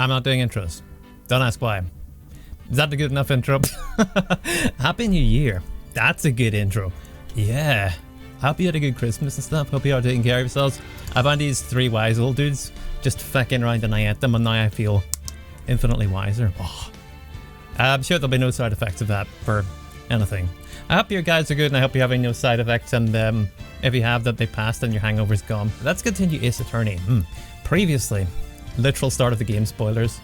I'm not doing intros. Don't ask why. Is that a good enough intro? Happy New Year. That's a good intro. Yeah. Hope you had a good Christmas and stuff. Hope you are taking care of yourselves. I found these three wise old dudes just fucking around and I ate them and now I feel infinitely wiser. Oh. I'm sure there'll be no side effects of that for anything. I hope your guys are good and I hope you're having no side effects, and if you have, that they passed and your hangover's gone. Let's continue Ace Attorney. Previously, literal start of the game spoilers.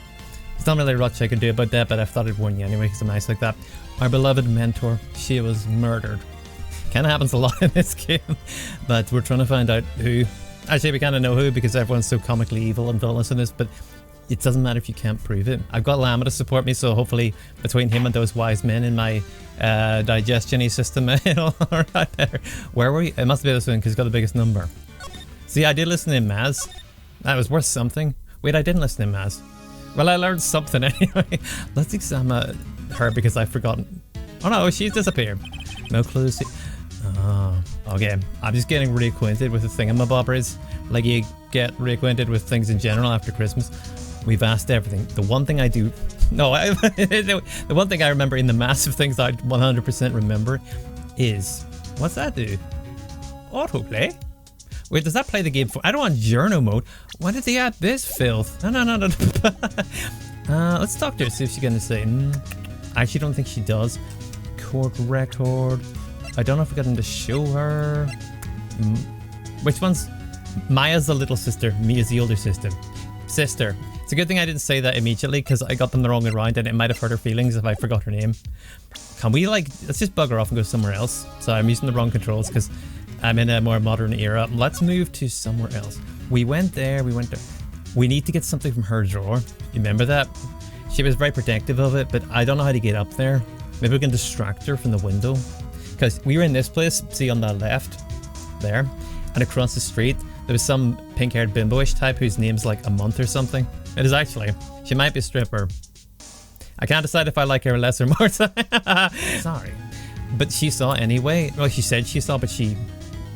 There's not really much I can do about that, but I thought I'd warn you anyway because I'm nice like that. Our beloved mentor, she was murdered. Kind of happens a lot in this game, but we're trying to find out who. Actually, we kind of know who because everyone's so comically evil and villainous in this, but it doesn't matter if you can't prove it. I've got Llama to support me, so hopefully between him and those wise men in my digestion-y system, it'll all right there. Where were we? It must be this one because it's got the biggest number. See, I did listen in Maz. That was worth something. Wait, I didn't listen in Maz. Well, I learned something anyway. Let's examine her because I've forgotten. Oh no, she's disappeared. No clues. Oh, okay. I'm just getting reacquainted with the thingamabobbers. Like you get reacquainted with things in general after Christmas. We've asked everything. The one thing I do... No, the one thing I remember in the massive things I 100% remember is... What's that do? Autoplay? Wait, does that play the game for... I don't want journo mode. Why did they add this filth? No. Let's talk to her, see if she's going to say... I actually don't think she does. Court record. I don't know if we got him to show her. Which one's... Maya's the little sister. Mia's the older sister. Sister. It's a good thing I didn't say that immediately because I got them the wrong way around and it might have hurt her feelings if I forgot her name. Can we let's just bugger off and go somewhere else. So I'm using the wrong controls because I'm in a more modern era. Let's move to somewhere else. We went there. We need to get something from her drawer. You remember that? She was very protective of it, but I don't know how to get up there. Maybe we can distract her from the window. Because we were in this place, see on the left, there, and across the street, there was some pink-haired bimbo-ish type whose name's like a month or something. It is actually. She might be a stripper. I can't decide if I like her less or more. Sorry. But she saw anyway. Well, she said she saw, but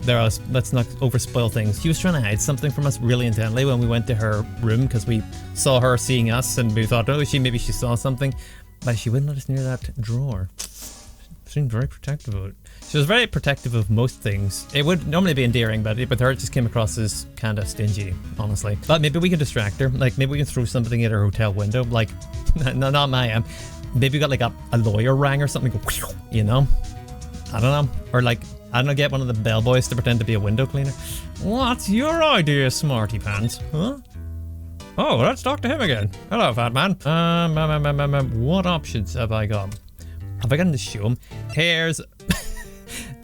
let's not overspoil things. She was trying to hide something from us really intently when we went to her room because we saw her seeing us and we thought, oh, maybe she saw something. But she wouldn't let us near that drawer. Seemed very protective of it. She was very protective of most things. It would normally be endearing, but with her it just came across as kind of stingy, honestly. But maybe we can distract her. Like maybe we can throw something at her hotel window. Like, no, not Maya. Maybe we got like a lawyer rang or something. Go, you know? I don't know. Or like, I don't know, get one of the bellboys to pretend to be a window cleaner. What's your idea, smarty pants? Huh? Oh, let's talk to him again. Hello, fat man. What options have I got? Have I got to show him? Here's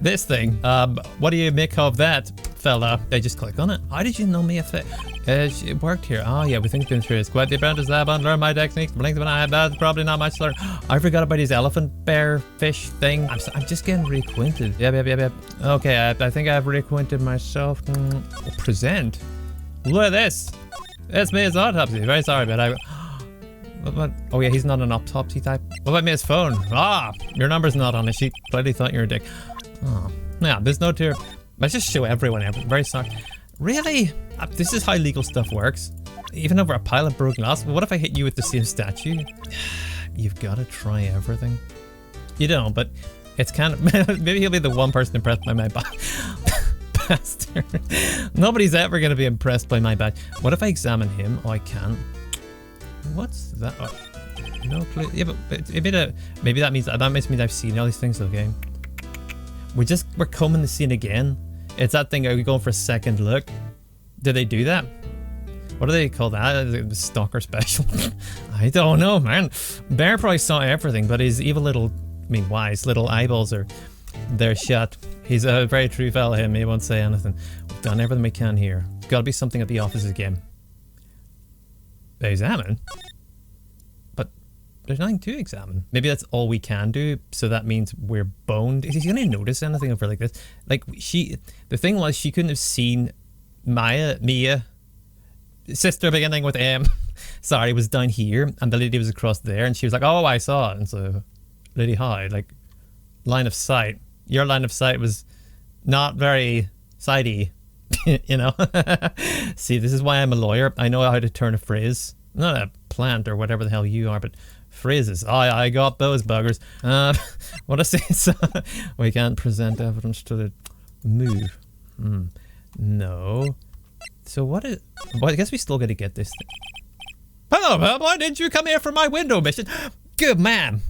this thing. What do you make of that, fella? I just click on it. How did you know me if it worked here? Oh yeah, we think it's been through. It's quite different as that, but learn my techniques. Blink when I had that. Probably not much to learn. I forgot about his elephant bear fish thing. I'm just getting reacquainted. Yep. Okay, I think I've reacquainted myself. Present. Look at this. It's me, it's autopsy. Very sorry, but oh yeah, he's not an autopsy type. What about me, his phone? Your number's not on the sheet. Clearly thought you were a dick. Oh, yeah, there's no tier. Let's just show everyone. Very sorry. Really? This is how legal stuff works. Even over a pile of broken glass. What if I hit you with the same statue? You've got to try everything. You don't, but it's kind of... Maybe he'll be the one person impressed by my bastard. Nobody's ever going to be impressed by my badge. What if I examine him? Oh, I can't. What's that? Oh, no clue. Yeah, but maybe that means I've seen all these things. Okay, we're combing the scene again. It's that thing. Are we going for a second look? Did they do that? What do they call that? The stalker special? I don't know, man. Bear probably saw everything, but his evil wise little eyeballs they're shut. He's a very true fella. Him. He won't say anything. We've done everything we can here. Got to be something at the office again. Examine? But there's nothing to examine. Maybe that's all we can do, so that means we're boned. Is he gonna notice anything over like this? Like the thing was she couldn't have seen Mia, sister beginning with M. Sorry, was down here and the lady was across there and she was like, oh, I saw it. And so, lady, hi, like line of sight. Your line of sight was not very sighty. You know. See, this is why I'm a lawyer. I know how to turn a phrase Not a plant or whatever the hell you are, but phrases. I got those buggers. What I say is we can't present evidence to the move. No. So what is... Well, I guess we still got to get this thing. Hello, why didn't you come here for my window mission? Good man.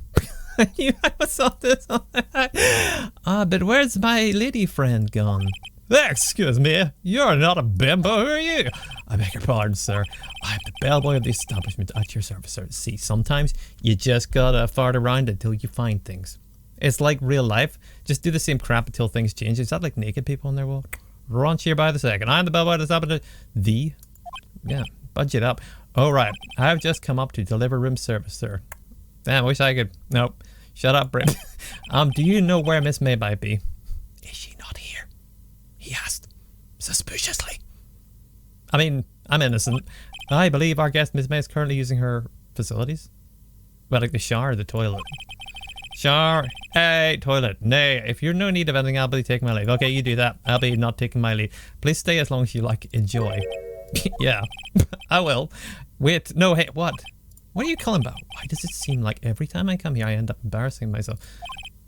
I saw this. But where's my lady friend gone? Excuse me, you're not a bimbo, who are you? I beg your pardon, sir. I'm the bellboy of the establishment at your service, sir. See, sometimes you just gotta fart around until you find things. It's like real life. Just do the same crap until things change. Is that like naked people on their wall? Raunchier by the second. I'm the bellboy of the establishment. Yeah, budget up. All right, I've just come up to deliver room service, sir. Damn, I wish I could. Nope. Shut up, Brit. Do you know where Miss May might be? Is she not here? He asked, suspiciously. I mean, I'm innocent. I believe our guest, Miss May, is currently using her facilities. Well, like the shower or the toilet. Shower. Hey, toilet. Nay, if you're no need of anything, I'll be taking my leave. Okay, you do that. I'll be not taking my leave. Please stay as long as you like. Enjoy. Yeah, I will. Wait, no, hey, what? What are you calling about? Why does it seem like every time I come here, I end up embarrassing myself?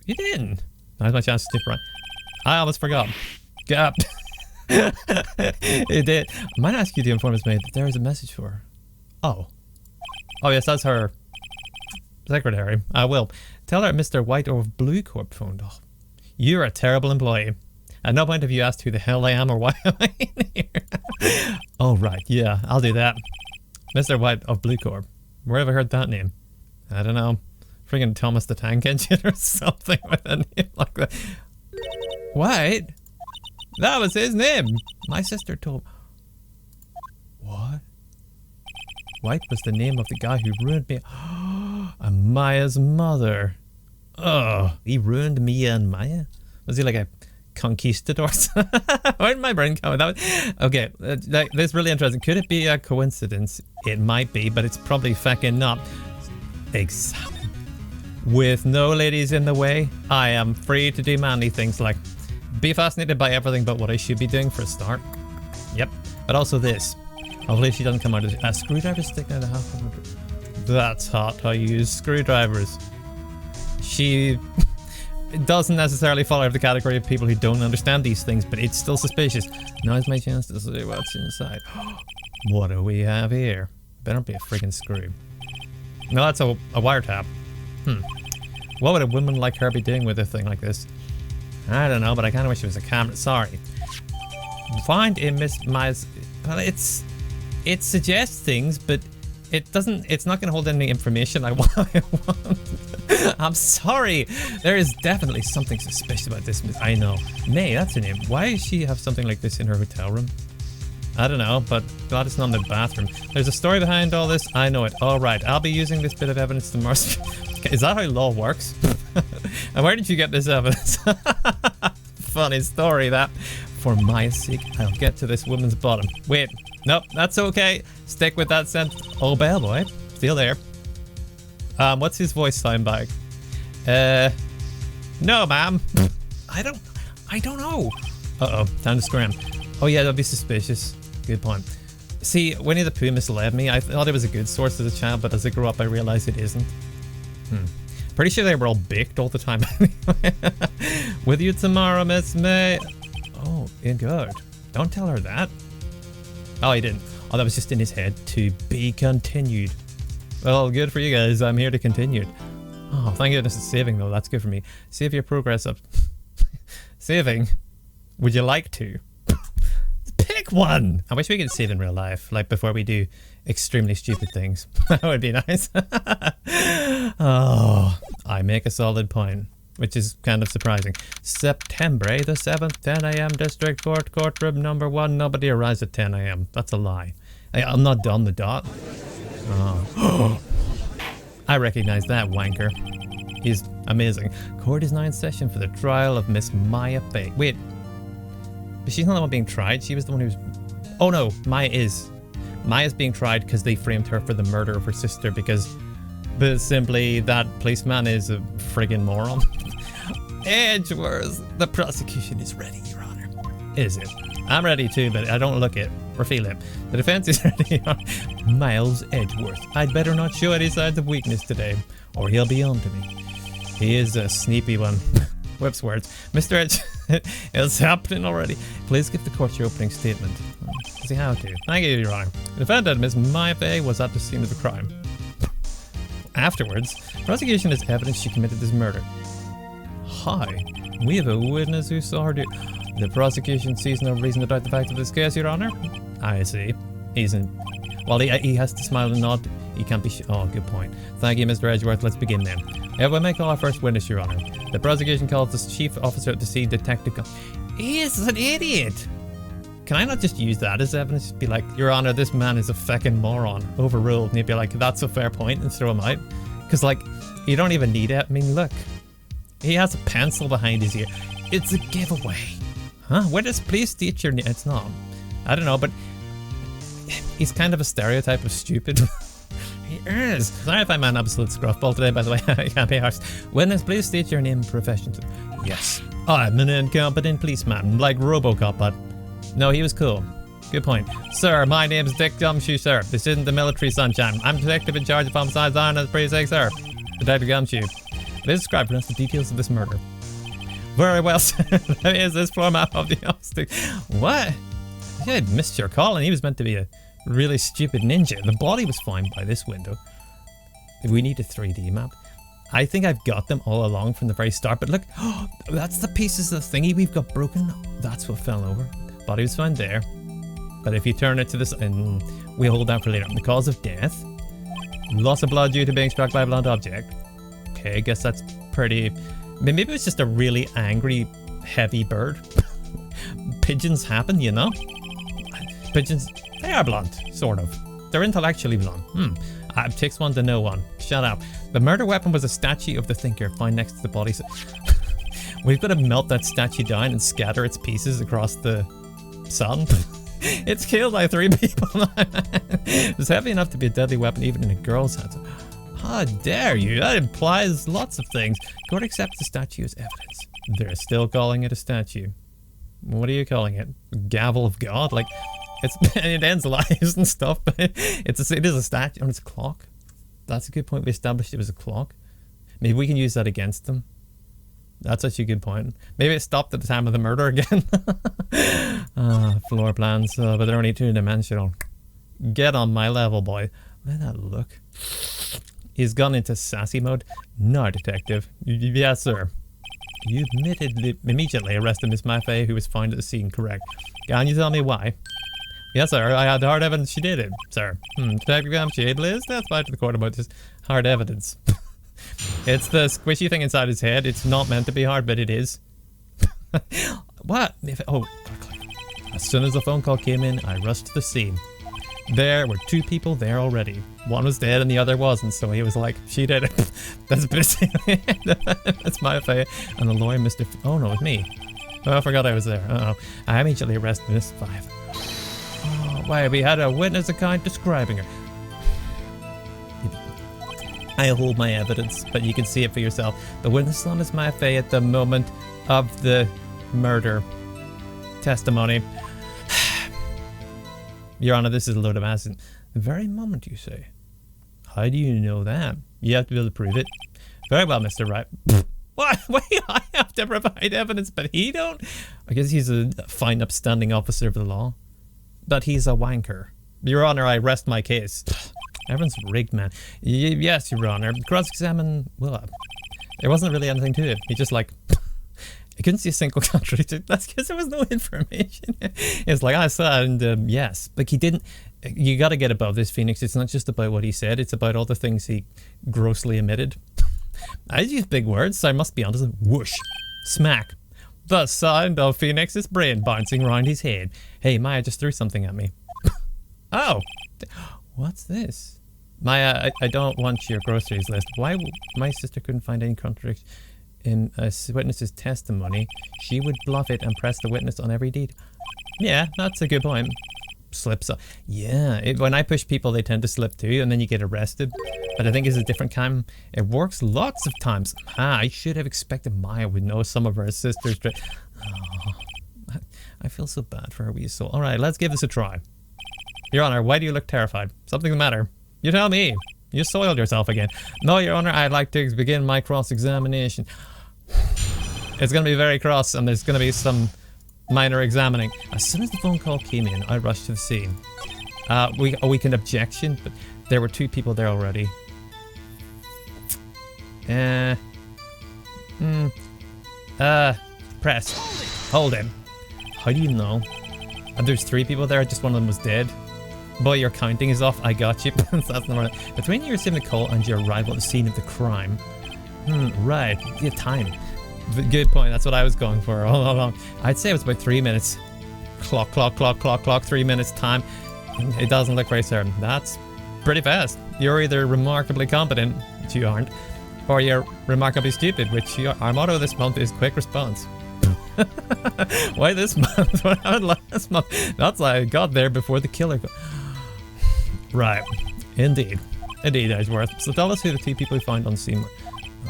You didn't. Now's my chance to tip right. I almost forgot. Gap. It did. I might ask you to inform Miss May that there is a message for her. Oh. Oh, yes, that's her secretary. I will. Tell her Mr. White of Blue Corp phoned. Oh, you're a terrible employee. At no point have you asked who the hell I am or why am I in here. Oh, right. Yeah, I'll do that. Mr. White of Blue Corp. Where have I heard that name? I don't know. Friggin' Thomas the Tank Engine or something with a name like that. White? That was his name. My sister told... What? White was the name of the guy who ruined me. And Maya's mother. Oh, he ruined Mia and Maya? Was he like a conquistador? Where did my brain come with that? Okay, that's really interesting. Could it be a coincidence? It might be, but it's probably fucking not. Examine. With no ladies in the way, I am free to do manly things like be fascinated by everything but what I should be doing for a start. Yep, but also this. Hopefully she doesn't come out of a screwdriver sticking out of half of it. That's hot. I use screwdrivers. She doesn't necessarily fall out of the category of people who don't understand these things, but it's still suspicious. Now's my chance to see what's inside. What do we have here? Better be a freaking screw. No, that's a wiretap. What would a woman like her be doing with a thing like this? I don't know, but I kind of wish it was a camera. Sorry. Find in Miss Maya's... Well, it suggests things, but it doesn't... It's not going to hold any information I want. I'm sorry. There is definitely something suspicious about this. I know. May, that's her name. Why does she have something like this in her hotel room? I don't know, but glad it's not in the bathroom. There's a story behind all this. I know it. All right, I'll be using this bit of evidence tomorrow. Is that how law works? And where did you get this evidence? Funny story, that. For my sake, I'll get to this woman's bottom. Wait, nope, that's okay. Stick with that sentence. Oh, bellboy, still there. What's his voice sound like? No, ma'am. I don't know. Uh-oh, time to scram. Oh yeah, that'd be suspicious. Good point. See, Winnie the Pooh misled me. I thought it was a good source as a child, but as I grew up, I realized it isn't. Pretty sure they were all baked all the time. With you tomorrow, Miss May. Oh, good. Don't tell her that. Oh, he didn't. Oh, that was just in his head. To be continued. Well, good for you guys. I'm here to continue it. Oh, thank goodness it's saving though. That's good for me. Save your progress up. Saving? Would you like to? Pick one! I wish we could save in real life, like before we do extremely stupid things. That would be nice. Oh, I make a solid point, which is kind of surprising. September the 7th, 10 a.m. District Court, courtroom number 1. Nobody arrives at 10 a.m. That's a lie. I'm not done the dot. Oh. I recognize that wanker. He's amazing. Court is now in session for the trial of Miss Maya Fay. Wait. But she's not the one being tried. She was the one who's... Oh no, Maya is. Maya's being tried because they framed her for the murder of her sister but simply that policeman is a friggin' moron. Edgeworth, the prosecution is ready, Your Honor. Is it? I'm ready too, but I don't look it. Reveal him. The defense is ready. Miles Edgeworth. I'd better not show any signs of weakness today, or he'll be on to me. He is a sneaky one. Whips words. Mr. Edge, it's happening already. Please give the court your opening statement. Does he have to? Thank you, Your Honor. The defendant, Miss Maifei, was at the scene of the crime. Afterwards, prosecution has evidence she committed this murder. Hi. We have a witness who saw her do... The prosecution sees no reason to doubt the facts of this case, Your Honor. I see. Well, he has to smile and nod. He can't be... Oh, good point. Thank you, Mr. Edgeworth. Let's begin then. We may call our first witness, Your Honor. The prosecution calls the chief officer at the scene, Detective... He is an idiot! Can I not just use that as evidence? Just be like, Your Honor, this man is a feckin' moron. Overruled. And he'd be like, that's a fair point, and throw him out. Because, like, you don't even need it. I mean, look. He has a pencil behind his ear. It's a giveaway. Huh? Witness, please state your name. It's not. I don't know, but he's kind of a stereotype of stupid. He is. Sorry if I'm an absolute scruffball today, by the way. I can't be arsed. Witness, please state your name and profession. Yes. I'm an incompetent policeman, like Robocop, but... No, he was cool. Good point. Sir, my name's Dick Gumshoe, sir. This isn't the military sunshine. I'm detective in charge of homicides on the precinct, sir. Detective Gumshoe. Please describe for us the details of this murder. Very well, sir. Is this format of the obstacle? What? I missed your call, and he was meant to be a really stupid ninja. The body was fine by this window. We need a 3D map. I think I've got them all along from the very start, but look, that's the pieces of the thingy we've got broken. That's what fell over. Body was found there. But if you turn it to this, and we hold that for later. The cause of death. Loss of blood due to being struck by a blunt object. Okay, I guess that's pretty... Maybe it was just a really angry, heavy bird. Pigeons happen, you know? Pigeons, they are blunt, sort of. They're intellectually blunt. It takes one to know one. Shut up. The murder weapon was a statue of the thinker found next to the body. We've got to melt that statue down and scatter its pieces across the sun. It's killed by 3 people. It's heavy enough to be a deadly weapon even in a girl's hands. How dare you? That implies lots of things. Court accepts the statue as evidence. They're still calling it a statue. What are you calling it? Gavel of God? Like, it ends lives and stuff, but it is a statue. And it's a clock. That's a good point. We established it was a clock. Maybe we can use that against them. That's actually a good point. Maybe it stopped at the time of the murder again. Floor plans, but they're only 2-dimensional. Get on my level, boy. Let that look. He's gone into sassy mode. No, detective. Yes, sir. You immediately arrested Miss Maifei, who was found at the scene, correct? Can you tell me why? Yes, sir. I had hard evidence she did it, sir. Detective Gumshoe, please testify to the court about this hard evidence. It's the squishy thing inside his head. It's not meant to be hard, but it is. What? As soon as the phone call came in, I rushed to the scene. There were 2 people there already. One was dead and the other wasn't, so he was like, she did it. That's busy. That's my affair. And the lawyer, Mr. Oh no, it's me. Oh, I forgot I was there. I immediately arrested Miss 5. Oh, why, we had a witness account describing her. I hold my evidence, but you can see it for yourself. The witness on Miss Maifei at the moment of the murder. Testimony. Your Honor, this is a load of acid. The very moment, you say. How do you know that? You have to be able to prove it. Very well, Mr. Wright. What? Wait, I have to provide evidence, but he don't? I guess he's a fine, upstanding officer of the law. But he's a wanker. Your Honor, I rest my case. Everyone's rigged, man. Yes, Your Honor. Cross-examine... Well, there wasn't really anything to it. He just like... I couldn't see a single contradiction. That's because there was no information. It's like, I saw it, and yes. But he didn't... You got to get above this, Phoenix. It's not just about what he said. It's about all the things he grossly omitted. I use big words, so I must be honest. Whoosh. Smack. The sound of Phoenix's brain bouncing around his head. Hey, Maya just threw something at me. Oh. What's this? Maya, I don't want your groceries list. Why my sister couldn't find any contradiction in a witness's testimony? She would bluff it and press the witness on every deed. Yeah, that's a good point. Slips up. Yeah, when I push people, they tend to slip too, and then you get arrested. But I think it's a different kind. It works lots of times. I should have expected Maya would know some of her sister's. Oh, I feel so bad for her wee soul. All right, let's give this a try. Your Honor, why do you look terrified? Something the matter? You tell me. You soiled yourself again. No, Your Honor, I'd like to begin my cross-examination. It's going to be very cross, and there's going to be some minor examining. As soon as the phone call came in, I rushed to the scene. We can objection, but there were 2 people there already. Press. Hold him. How do you know? There's 3 people there, just one of them was dead. Boy, your counting is off. I got you. That's not right. Between your receiving the call and your arrival at the scene of the crime. Right. Yeah, time. Good point. That's what I was going for all along. I'd say it was about 3 minutes. Clock, 3 minutes time. It doesn't look very certain. That's pretty fast. You're either remarkably competent, which you aren't, or you're remarkably stupid, which you are. Our motto this month is quick response. Why this month? What happened last month? That's like I got there before the killer. Right. Indeed, Edgeworth. So tell us who the 2 people we found on scene were.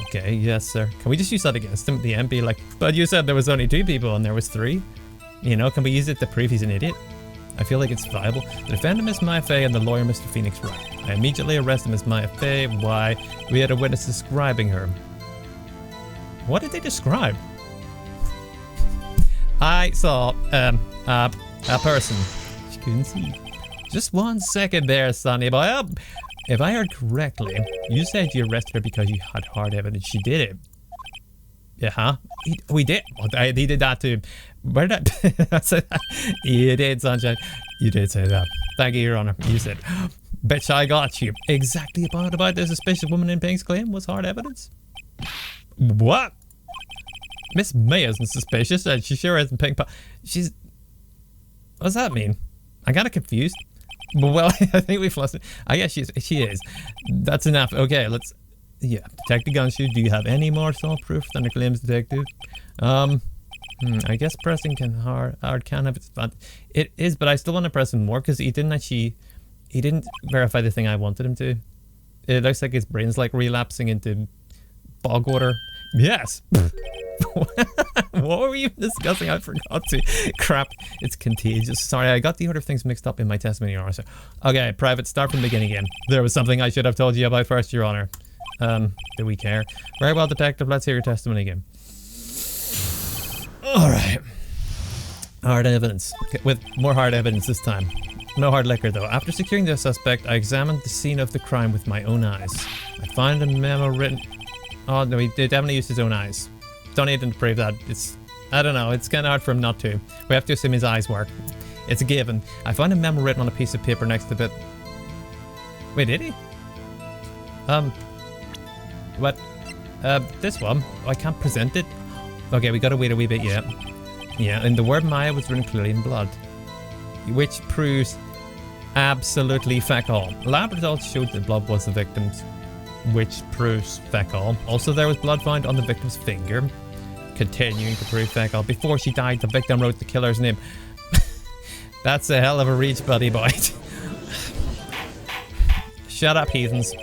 Okay, yes, sir. Can we just use that against him? The MP, like, but you said there was only 2 people and there was 3. You know, can we use it to prove he's an idiot? I feel like it's viable. The defendant, Miss Maya Fey, and the lawyer, Mr. Phoenix Wright. I immediately arrested Miss Maya Fey. Why? We had a witness describing her. What did they describe? I saw a person. She couldn't see. Just 1 second there, Sonny boy. If I heard correctly, you said you arrested her because you had hard evidence she did it. Yeah, huh? We did. Well, he did that too. Where did I say that? You did, Sunshine. You did say that. Thank you, Your Honor. You said, bitch, I got you. Exactly about the suspicious woman in Pink's claim was hard evidence. What? Miss May isn't suspicious, and she sure isn't Pink. She's... What does that mean? I got confused. Well, I think we've lost it. I guess she is. That's enough. Okay, let's... Yeah, Detective Gunshoe, do you have any more solid proof than the claims detective? I guess pressing can have its fun. It is, but I still want to press him more because he didn't verify the thing I wanted him to. It looks like his brain's like relapsing into bog water. Yes. What were we even discussing? I forgot to. Crap, it's contagious. Sorry, I got the order of things mixed up in my testimony, Your Honor. So, okay, Private, start from the beginning again. There was something I should have told you about first, Your Honor. Do we care? Very well, Detective, let's hear your testimony again. Alright. Hard evidence. Okay, with more hard evidence this time. No hard liquor, though. After securing the suspect, I examined the scene of the crime with my own eyes. I found a memo written... Oh, no, he definitely used his own eyes. Don't need to prove that. I don't know, it's kind of hard for him not to. We have to assume his eyes work. It's a given. I found a memo written on a piece of paper next to it. Wait, did he? What? This one? Oh, I can't present it? Okay, we gotta wait a wee bit yet. Yeah, and the word Maya was written clearly in blood. Which proves absolutely feck all. Lab results showed that blood was the victim's, which proves feck all. Also, there was blood found on the victim's finger. Continuing to prove feck all. Before she died, the victim wrote the killer's name. That's a hell of a reach, buddy boy. Shut up, heathens.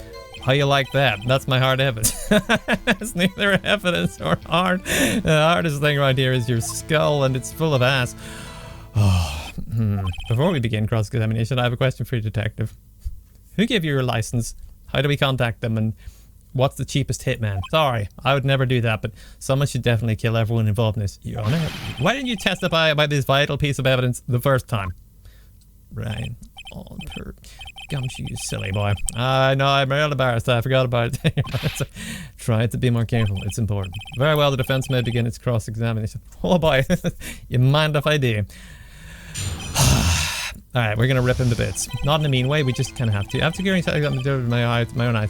How you like that? That's my hard evidence. It's neither evidence or hard. The hardest thing right here is your skull, and it's full of ass. Oh, Before we begin cross-examination, I have a question for you, Detective. Who gave you your license? How do we contact them? And what's the cheapest hitman? Sorry, I would never do that, but someone should definitely kill everyone involved in this. Your Honor, why didn't you testify about this vital piece of evidence the first time? Right. Oh, Gumshoe, you silly boy. I know, I'm real embarrassed. I forgot about it. Try to be more careful. It's important. Very well, the defense may begin its cross-examination. Oh boy, you mind if I do? Alright, we're gonna rip him to bits. Not in a mean way, we just kind of have to. After securing something to do with my own eyes.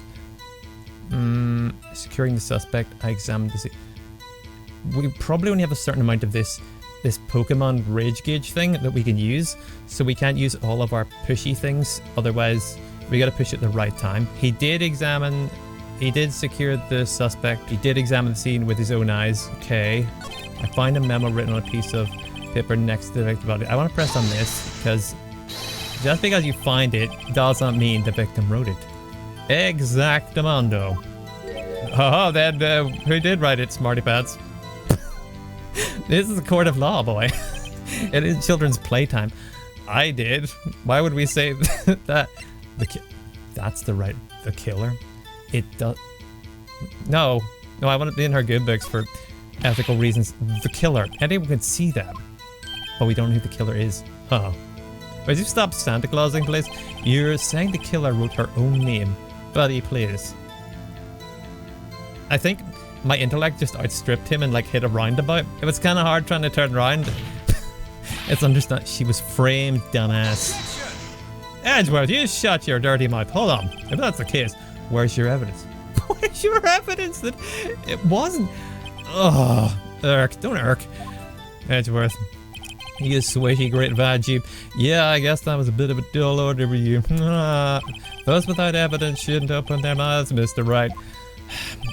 Securing the suspect, I examined the scene. We probably only have a certain amount of this Pokemon rage gauge thing that we can use, so we can't use all of our pushy things, otherwise we gotta push it at the right time. He did secure the suspect, he did examine the scene with his own eyes. Okay, I find a memo written on a piece of paper next to the victim body. I want to press on this, because just because you find it does not mean the victim wrote it. Exactamundo. Oh, then who did write it, smarty pants? This is a court of law, boy. It is children's playtime. I did. Why would we say that? That's the killer. It does. No, I want to be in her good books for ethical reasons. The killer. Anyone can see that, but we don't know who the killer is. Huh. Would you stop Santa Clausing, please? You're saying the killer wrote her own name. Buddy, please. I think my intellect just outstripped him and like hit a roundabout. It was kind of hard trying to turn around. It's understand. She was framed, dumbass. Edgeworth, you shut your dirty mouth. Hold on. If that's the case, where's your evidence? Where's your evidence that it wasn't? Oh, irk. Don't irk. Edgeworth. You swishy great vag. Yeah, I guess that was a bit of a dull order for you. Those without evidence shouldn't open their mouths, Mr. Wright.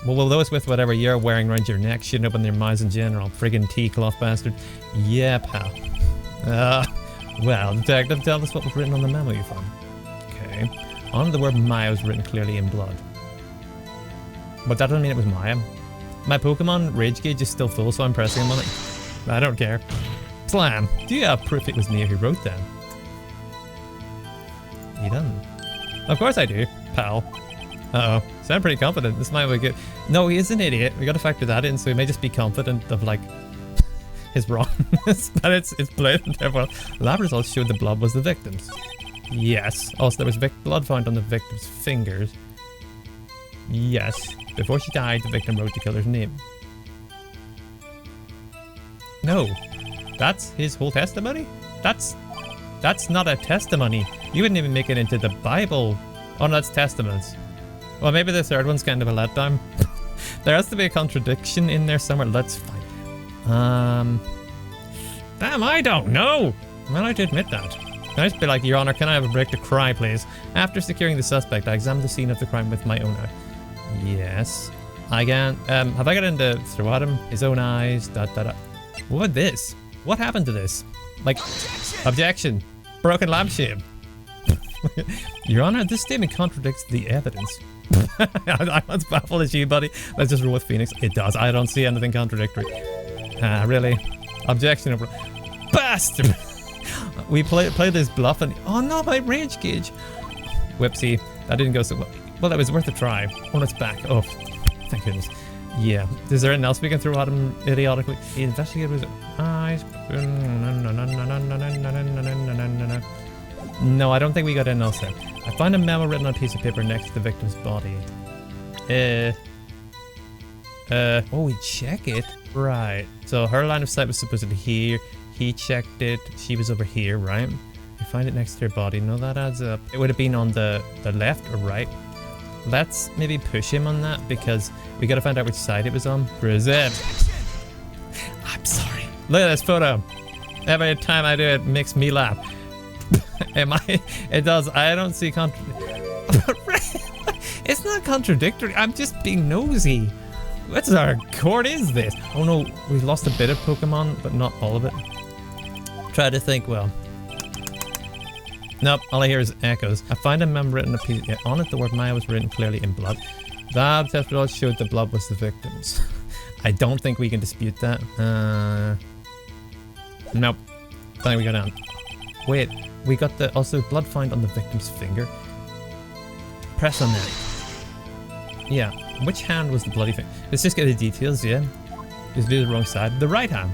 Well, those with whatever you're wearing around your neck shouldn't open their mouths in general. Friggin' tea-cloth bastard. Yeah, pal. Well, detective, tell us what was written on the memo you found. Okay. On the word Maya was written clearly in blood. But that doesn't mean it was Maya. My Pokemon rage gauge is still full, so I'm pressing him on it. I don't care. Slam, do you have proof it was me who wrote that? You don't. Of course I do, pal. Uh-oh. Sound pretty confident. This might be good. No, he is an idiot. We gotta factor that in, so he may just be confident of, like, his wrongness. But it's blatant. Well, lab results showed the blood was the victim's. Yes. Also, there was blood found on the victim's fingers. Yes. Before she died, the victim wrote the killer's name. No. That's his whole testimony? That's not a testimony. You wouldn't even make it into the Bible. Oh, no, that's testaments. Well, maybe the third one's kind of a letdown. There has to be a contradiction in there somewhere. Let's find. Damn, I don't know. I'm allowed to admit that. Can I just be like, Your Honor, can I have a break to cry, please? After securing the suspect, I examined the scene of the crime with my own eye. Yes. I can. Have I got into throw at him? His own eyes. What this? What happened to this? Like, objection. Broken lampshade. Your Honor, this statement contradicts the evidence. I'm as baffled as you, buddy. Let's just roll with Phoenix. It does. I don't see anything contradictory. Really? Objection. Bastard! We played this bluff and... Oh no, my rage gauge. Whoopsie. That didn't go so well. Well, that was worth a try. Oh, it's back. Oh, thank goodness. Yeah. Is there anything else we can throw at him idiotically? The investigator was eyes. No, I don't think we got anything else there. I found a memo written on a piece of paper next to the victim's body. Oh, we check it. Right. So her line of sight was supposedly here. He checked it. She was over here, right? We find it next to her body. No, that adds up. It would have been on the left or right. Let's maybe push him on that because we gotta find out which side it was on. Present. I'm sorry. Look at this photo. Every time I do it, makes me laugh. It does. I don't see It's not contradictory. I'm just being nosy. What our court is this? Oh no, we lost a bit of Pokemon, but not all of it. Try to think, well. Nope, all I hear is echoes. I find a memo written a piece. Yeah, on it, the word Maya was written clearly in blood. That test results showed the blood was the victim's. I don't think we can dispute that. Nope. I think we go down. Wait, we got the also blood found on the victim's finger. Press on that. Yeah, which hand was the bloody thing? Let's just get the details, yeah. Just do the wrong side. The right hand.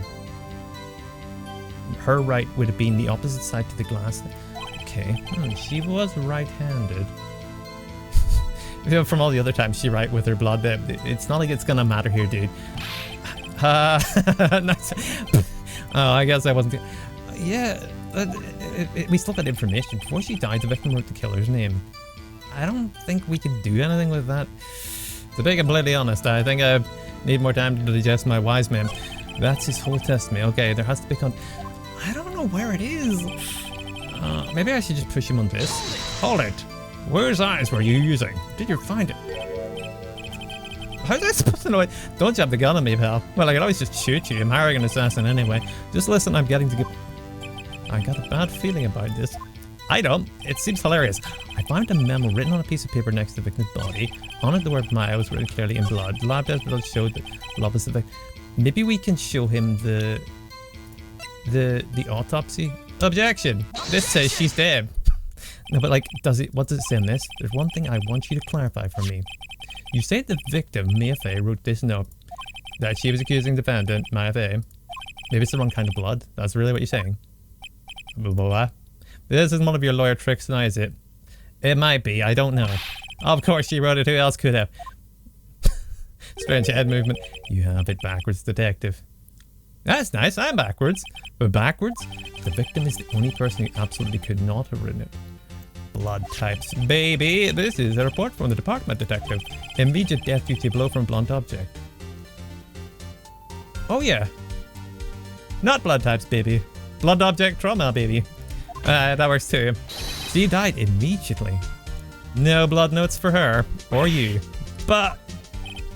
Her right would have been the opposite side to the glass. Okay, she was right-handed. From all the other times she right with her blood, it's not like it's gonna matter here, dude. Nice. Oh, I guess I wasn't. Yeah, we still got information. Before she died, the victim wrote the killer's name. I don't think we can do anything with that. To be completely honest, I think I need more time to digest my wise man. That's his whole testimony. Okay, there has to be I don't know where it is. Maybe I should just push him on this. Hold it. Whose eyes were you using? Did you find it? How's I supposed to know it? Don't jump the gun on me, pal. Well, I could always just shoot you. I'm hiring an assassin anyway. Just listen, I'm getting to get... I got a bad feeling about this. I don't. It seems hilarious. I found a memo written on a piece of paper next to the victim's body. On it, the word Maya was written clearly in blood. The lab test results showed that blood was the victim. Maybe we can show him the autopsy Objection. This says she's dead. No, but like, what does it say in this? There's one thing I want you to clarify for me. You say the victim, Mia Fey, wrote this note that she was accusing the defendant, Mia Fey. Maybe it's the wrong kind of blood. That's really what you're saying. Blah, blah, blah. This isn't one of your lawyer tricks now, is it? It might be. I don't know. Of course she wrote it. Who else could have? Strange head movement. You have it backwards, detective. That's nice. I'm backwards. But backwards? The victim is the only person who absolutely could not have written it. Blood types. Baby, this is a report from the department, detective. Immediate death due to blow from blunt object. Oh yeah. Not blood types, baby. Blunt object trauma, baby. That works too. She died immediately. No blood notes for her. Or you. But.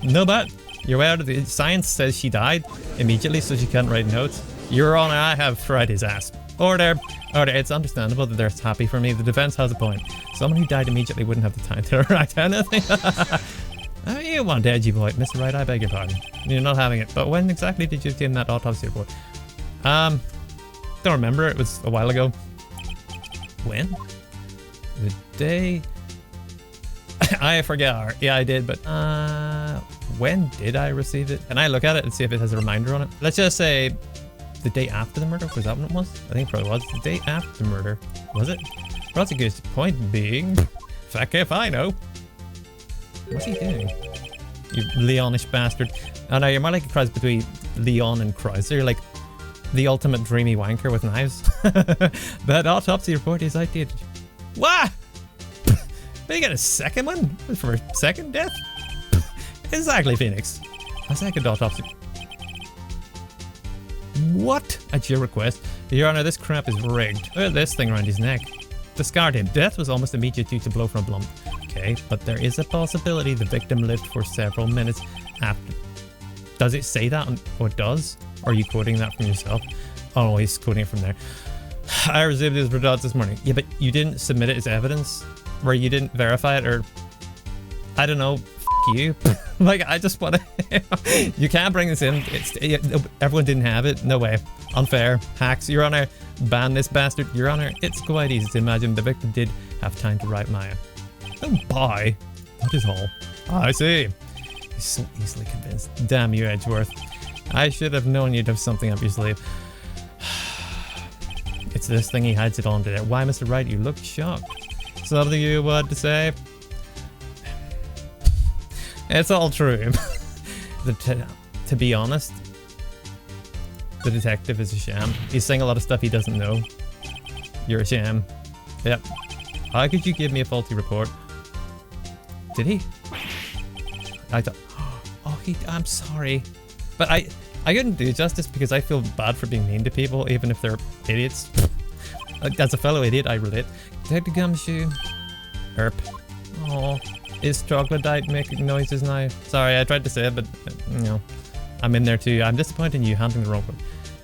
No but. You're out of the science says she died immediately, so she can't write notes. Your Honor, I have fried his ass. Order. Order. It's understandable that they're happy for me. The defense has a point. Someone who died immediately wouldn't have the time to write anything. Oh, you want edgy boy. Mr. Wright, I beg your pardon. You're not having it. But when exactly did you obtain that autopsy report? Don't remember. It was a while ago. When? The day... I forget. Yeah, I did, but when did I receive it? Can I look at it and see if it has a reminder on it? Let's just say the day after the murder. Was that when it was? I think it probably was. The day after the murder. Was it? Prosecutor's point being... Fuck if I know. What's he doing? You Leonish bastard. Oh no, you're more like a cross between Leon and Chrysler. You're like the ultimate dreamy wanker with knives. That autopsy report is outdated. What? But you got a second one? For a second death? Exactly, Phoenix. A second autopsy. What? At your request? Your Honor, this crap is rigged. Look at this thing around his neck. Discard him. Death was almost immediate due to blow from a blunt. Okay, but there is a possibility the victim lived for several minutes after. Does it say that? Or it does? Or are you quoting that from yourself? Oh, he's quoting it from there. I received his results this morning. Yeah, but you didn't submit it as evidence? Where you didn't verify it, or I don't know, you. Like, I just want to. You can't bring this in. Everyone didn't have it. No way. Unfair. Hacks. Your Honor, ban this bastard. Your Honor, it's quite easy to imagine the victim did have time to write Maya. Oh, bye. That is all. I see. He's so easily convinced. Damn you, Edgeworth. I should have known you'd have something up your sleeve. It's this thing he hides it on today. Why, Mr. Wright? You look shocked. Something you want to say? It's all true. To be honest, the detective is a sham. He's saying a lot of stuff he doesn't know. You're a sham. Yep. How could you give me a faulty report? Did he? I thought. Oh, I'm sorry, but I couldn't do justice because I feel bad for being mean to people, even if they're idiots. As a fellow idiot, I relate. Detective Gumshoe. Herp. Oh, is troglodyte making noises now? Sorry, I tried to say it, but you know, I'm in there too. I'm disappointed in you handling the wrong one.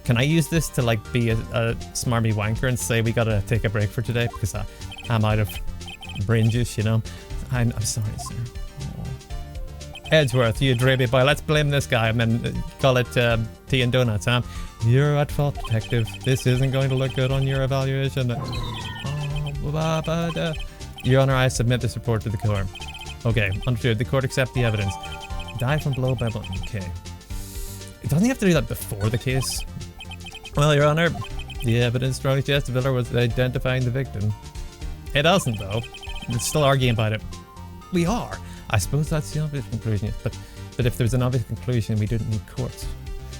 Can I use this to like be a smarmy wanker and say we gotta take a break for today because I'm out of brain juice, you know? I'm sorry, sir. Oh. Edgeworth, you dreamy boy. Let's blame this guy and then call it tea and donuts, huh? You're at fault, detective. This isn't going to look good on your evaluation. Your Honor, I submit this report to the court. Okay, understood. The court accept the evidence. Die from blow by blunt. Okay. Doesn't he have to do that before the case? Well, Your Honor, the evidence strongly suggests the Miller was identifying the victim. It doesn't, though. We're still arguing about it. We are. I suppose that's the obvious conclusion. But if there's an obvious conclusion, we didn't need courts.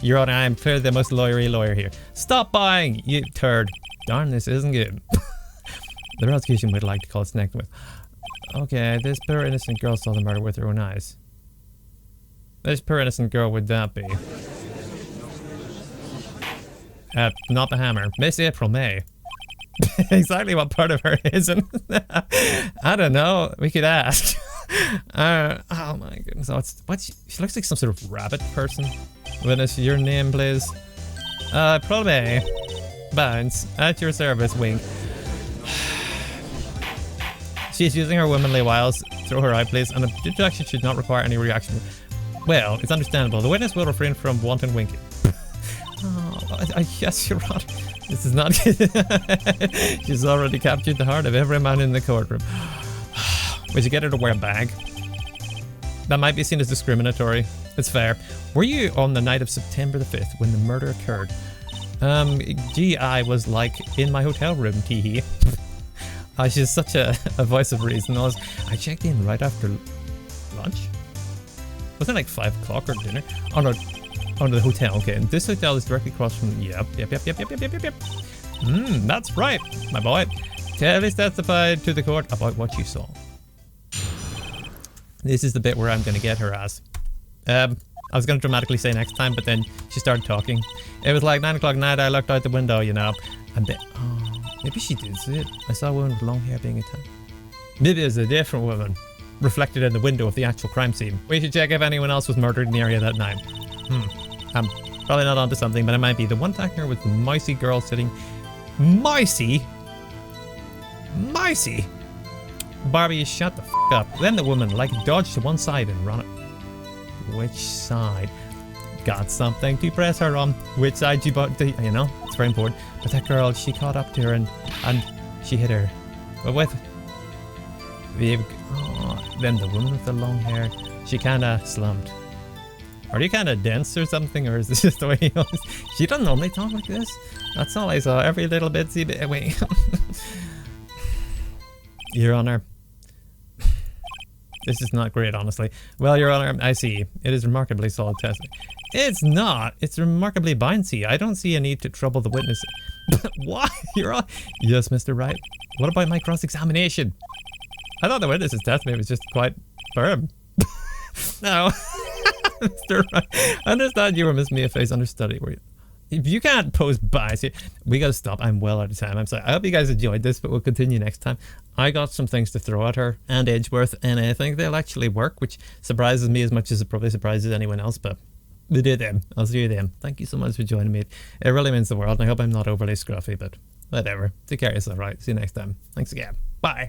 Your Honor, I am clearly the most lawyery lawyer here. Stop buying, you turd. Darn, this isn't good. The prosecution would like to call its next with. Okay, this poor innocent girl saw the murder with her own eyes. This poor innocent girl would that be? Not the hammer. Miss April May. Exactly what part of her isn't? I don't know. We could ask. Oh my goodness. Oh, she looks like some sort of rabbit person. Witness, your name, please. April May. Bounce. At your service, wink. She's using her womanly wiles. Throw her out, please. And the objection should not require any reaction. Well, it's understandable. The witness will refrain from wanton winking. Oh, Yes, Your Honor. This is not... She's already captured the heart of every man in the courtroom. Would you get her to wear a bag? That might be seen as discriminatory. It's fair. Were you on the night of September the 5th when the murder occurred? Gee, I was like in my hotel room, teehee. She's such a voice of reason. I checked in right after lunch. Was it like 5 o'clock or dinner? Oh no, the hotel. Okay, and this hotel is directly across from. Yep. That's right, my boy. Kelly testified to the court about what you saw. This is the bit where I'm gonna get her ass. I was gonna dramatically say next time, but then she started talking. It was like 9 o'clock at night. I looked out the window, you know. Maybe she did see it. I saw a woman with long hair being attacked. Maybe it was a different woman, reflected in the window of the actual crime scene. We should check if anyone else was murdered in the area that night. I'm probably not onto something, but it might be. The one attacker was the mousy girl sitting. Mousy? Barbie, shut the f up. Then the woman, like, dodged to one side and ran it. Which side? Got something to press her on. Which side she bought, you know, it's very important. But that girl, she caught up to her and she hit her. But with then the woman with the long hair, she kinda slumped. Are you kinda dense or something, or is this just the way he always... She doesn't normally talk like this. That's all I saw. Every little bitsy bit. Wait. Your Honor. This is not great, honestly. Well, Your Honor, I see. It is remarkably solid testing. It's not. It's remarkably bouncy. I don't see a need to trouble the witness. Why? Your Honor? Yes, Mr. Wright. What about my cross-examination? I thought the witness's testimony was just quite firm. No. Mr. Wright, I understand you were Miss Mia Face understudy. Were you? If you can't pose bias here, we gotta stop. I'm well out of time. I'm sorry. I hope you guys enjoyed this, but we'll continue next time. I got some things to throw at her and Edgeworth, and I think they'll actually work, which surprises me as much as it probably surprises anyone else, but we did them. I'll see you then. Thank you so much for joining me. It really means the world, and I hope I'm not overly scruffy, but whatever. Take care of yourself, right? See you next time. Thanks again. Bye.